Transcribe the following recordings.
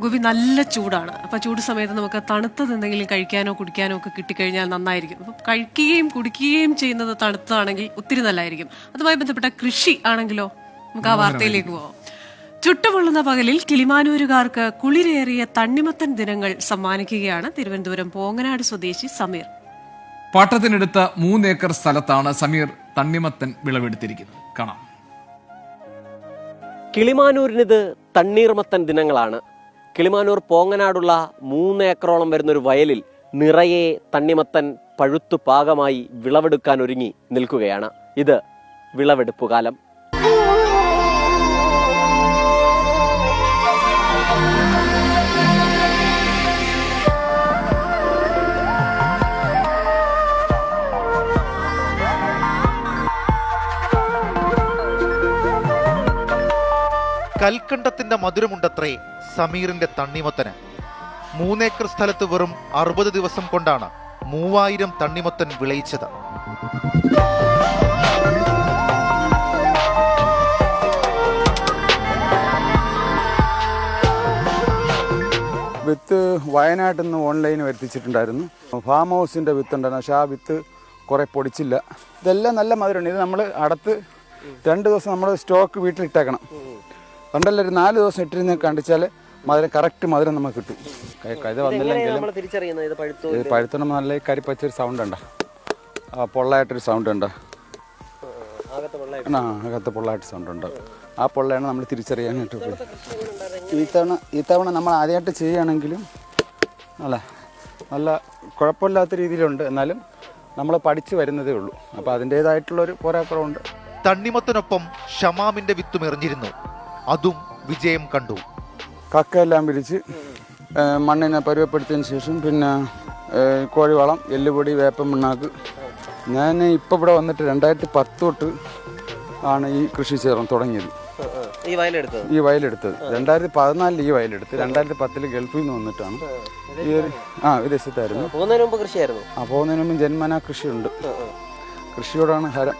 ഗോപി, നല്ല ചൂടാണ്. അപ്പോൾ ചൂട് സമയത്ത് നമുക്ക് തണുത്തത് എന്തെങ്കിലും കഴിക്കാനോ കുടിക്കാനോ ഒക്കെ കിട്ടിക്കഴിഞ്ഞാൽ നന്നായിരിക്കും. അപ്പം കഴിക്കുകയും കുടിക്കുകയും ചെയ്യുന്നത് തണുത്തതാണെങ്കിൽ ഒത്തിരി നല്ലതായിരിക്കും. അതുമായി ബന്ധപ്പെട്ട കൃഷി ആണെങ്കിലോ, നമുക്ക് ആ വാർത്തയിലേക്ക് പോവാം. ചുട്ടുപൊള്ളുന്ന പകലിൽ കിളിമാനൂരുകാർക്ക് കുളിരേറിയ തണ്ണിമത്തൻ ദിനങ്ങൾ സമ്മാനിക്കുകയാണ് തിരുവനന്തപുരം പോങ്ങനാട് സ്വദേശി സമീർ. പാട്ടത്തിനെടുത്ത 3 ഏക്കർ സ്ഥലത്താണ് സമീർ തണ്ണിമത്തൻ വിളവെടുത്തിരിക്കുന്നത്. കാണാം. കിളിമാനൂരിനിത് തണ്ണീർമത്തൻ ദിനങ്ങളാണ്. കിളിമാനൂർ പോങ്ങനാടുള്ള 3 ഏക്കറോളം വരുന്നൊരു വയലിൽ നിറയെ തണ്ണിമത്തൻ പഴുത്തു പാകമായി വിളവെടുക്കാൻ ഒരുങ്ങി നിൽക്കുകയാണ്. ഇത് വിളവെടുപ്പ് കാലം. കൽക്കണ്ടത്തിന്റെ മധുരമുണ്ടത്രേ സമീറിന്റെ തണ്ണിമത്തന്. 3 ഏക്കർ സ്ഥലത്ത് വെറും 60 ദിവസം കൊണ്ടാണ് 3000 തണ്ണിമത്തൻ വിളയിച്ചത്. വിത്ത് വയനാട്ടിൽ നിന്ന് ഓൺലൈൻ വരുത്തിച്ചിട്ടുണ്ടായിരുന്നു. ഫാം ഹൗസിൻ്റെ വിത്തുണ്ടായിരുന്നു, പക്ഷേ ആ വിത്ത് കുറേ പൊടിച്ചില്ല. ഇതെല്ലാം നല്ല മധുരമുണ്ട്. ഇത് നമ്മൾ അടുത്ത് 2 ദിവസം നമ്മൾ സ്റ്റോക്ക് വീട്ടിലിട്ടേക്കണം. പണ്ടല്ല ഒരു 4 ദിവസം ഇട്ടിരുന്ന് കണ്ടിച്ചാൽ മധുരം കറക്റ്റ് മധുരം നമുക്ക് കിട്ടും. ഇത് വന്നില്ലെങ്കിലും ഇത് പഴുത്തണം നല്ല കരിപ്പച്ചൊരു സൗണ്ട് ഉണ്ട്, പൊള്ളായിട്ടൊരു സൗണ്ട് ഉണ്ട്, അകത്ത് പൊള്ളായിട്ട് സൗണ്ട് ഉണ്ട്. ആ പൊള്ളയാണ് നമ്മൾ തിരിച്ചറിയാനായിട്ട്. ഈ തവണ നമ്മൾ ആദ്യമായിട്ട് ചെയ്യുകയാണെങ്കിലും നല്ല കുഴപ്പമില്ലാത്ത രീതിയിലുണ്ട്. എന്നാലും നമ്മൾ പഠിച്ചു വരുന്നതേ ഉള്ളൂ. അപ്പോൾ അതിൻ്റേതായിട്ടുള്ളൊരു പോരാക്കുറവുണ്ട്. തണ്ണിമത്തനൊപ്പം ഷമാമിന്റെ വിത്തും എറിഞ്ഞിരുന്നു. അതും വിജയം കണ്ടു. കക്കയെല്ലാം പിരിച്ച് മണ്ണിനെ പരുവപ്പെടുത്തിയതിന് ശേഷം പിന്നെ കോഴിവളം, എല്ലുപൊടി, വേപ്പൻ പിണ്ണാക്ക്. ഞാൻ ഇപ്പോൾ ഇവിടെ വന്നിട്ട് 2010 തൊട്ട് ആണ് ഈ കൃഷി തുടങ്ങിയത്. ഈ വയലെടുത്തത് 2014 ഈ വയലെടുത്ത് 2010 ഗൾഫിൽ നിന്ന് വന്നിട്ടാണ്. ഈ ഒരു വിദേശത്തായിരുന്നു. പോകുന്നതിന് മുമ്പ് ജന്മനാ കൃഷിയുണ്ട്. കൃഷിയോടാണ് ഹരം.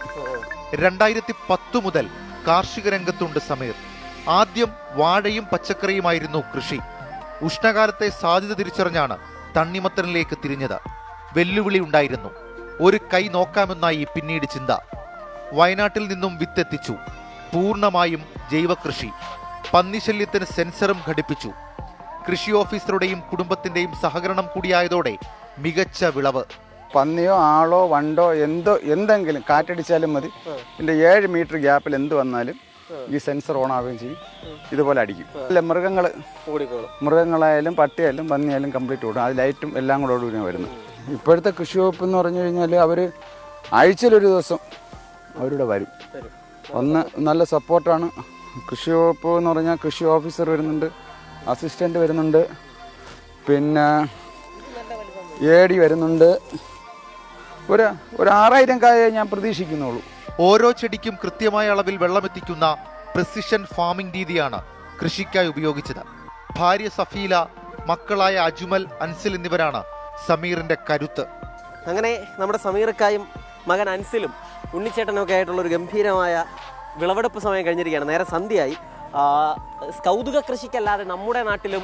2010 മുതൽ കാർഷിക രംഗത്തുണ്ട് സമീർ. ആദ്യം വാഴയും പച്ചക്കറിയുമായിരുന്നു കൃഷി. ഉഷ്ണകാലത്തെ സാധ്യത തിരിച്ചറിഞ്ഞാണ് തണ്ണിമത്തനിലേക്ക് തിരിഞ്ഞത്. വെല്ലുവിളി ഉണ്ടായിരുന്നു. ഒരു കൈ നോക്കാമെന്നായി പിന്നീട് ചിന്ത. വയനാട്ടിൽ നിന്നും വിത്തെത്തിച്ചു. പൂർണ്ണമായും ജൈവകൃഷി. പന്നിശല്യത്തിന് സെൻസറും ഘടിപ്പിച്ചു. കൃഷി ഓഫീസറുടെയും കുടുംബത്തിന്റെയും സഹകരണം കൂടിയായതോടെ മികച്ച വിളവ്. പന്നിയോ ആളോ വണ്ടോ എന്തെങ്കിലും കാറ്റടിച്ചാലും മതി. ഇതിൻ്റെ 7 മീറ്റർ ഗ്യാപ്പിൽ എന്ത് വന്നാലും ഈ സെൻസർ ഓൺ ആവുകയും ചെയ്യും. ഇതുപോലെ അടിക്കും. അല്ല മൃഗങ്ങളായാലും പട്ടിയായാലും പന്നിയായാലും കംപ്ലീറ്റ് ഓടും. അത് ലൈറ്റും എല്ലാം കൂടെ ഓടുകയാണ് വരുന്നത്. ഇപ്പോഴത്തെ കൃഷി വകുപ്പ് എന്ന് പറഞ്ഞു കഴിഞ്ഞാൽ അവർ ആഴ്ചയിലൊരു ദിവസം അവരുടെ വരും. ഒന്ന് നല്ല സപ്പോർട്ടാണ്. കൃഷി വകുപ്പ് എന്ന് പറഞ്ഞാൽ കൃഷി ഓഫീസർ വരുന്നുണ്ട്, അസിസ്റ്റൻ്റ് വരുന്നുണ്ട്, പിന്നെ AD വരുന്നുണ്ട്. ഒരു 6000 കായേ ഞാൻ പ്രതീക്ഷിക്കുന്നുള്ളൂ. ഓരോ ചെടിക്കും കൃത്യമായ അളവിൽ വെള്ളമെത്തിക്കുന്ന പ്രിസിഷൻ ഫാമിംഗ് രീതിയാണ് കൃഷിക്കായി ഉപയോഗിച്ചത്. ഭാര്യ സഫീല, മക്കളായ അജ്മൽ, അൻസിൽ എന്നിവരാണ് സമീറിന്റെ കരുത്ത്. അങ്ങനെ നമ്മുടെ സമീർക്കായും മകൻ അൻസിലും ഉണ്ണിച്ചേട്ടനൊക്കെ ആയിട്ടുള്ള ഒരു ഗംഭീരമായ വിളവെടുപ്പ് സമയം കഴിഞ്ഞിരിക്കുകയാണ്. നേരെ സന്ധ്യയായി. കൗതുക കൃഷിക്കല്ലാതെ നമ്മുടെ നാട്ടിലും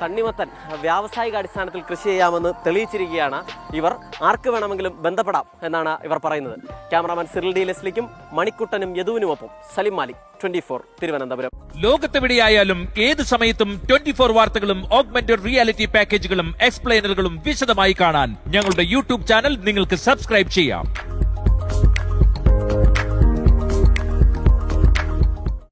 തണ്ണിമത്തൻ വ്യാവസായിക അടിസ്ഥാനത്തിൽ കൃഷി ചെയ്യാമെന്ന് തെളിയിച്ചിരിക്കുകയാണ് ഇവർ. ആർക്ക് വേണമെങ്കിലും ബന്ധപ്പെടാം എന്നാണ് ഇവർ പറയുന്നത്. ക്യാമറാമാൻ സിറിൽ ഡി ലെസ്ലിക്കും മണിക്കുട്ടനും യദുവിനുമൊപ്പം സലിം മാലിക്, 24 തിരുവനന്തപുരം. ലോകത്തെവിടെയായാലും ഏത് സമയത്തും 24 വാർത്തകളും ഓഗ്മെന്റഡ് റിയാലിറ്റി പാക്കേജുകളും എക്സ്പ്ലെയിനറുകളും വിശദമായി കാണാൻ ഞങ്ങളുടെ യൂട്യൂബ് ചാനൽ നിങ്ങൾക്ക് സബ്സ്ക്രൈബ് ചെയ്യാം.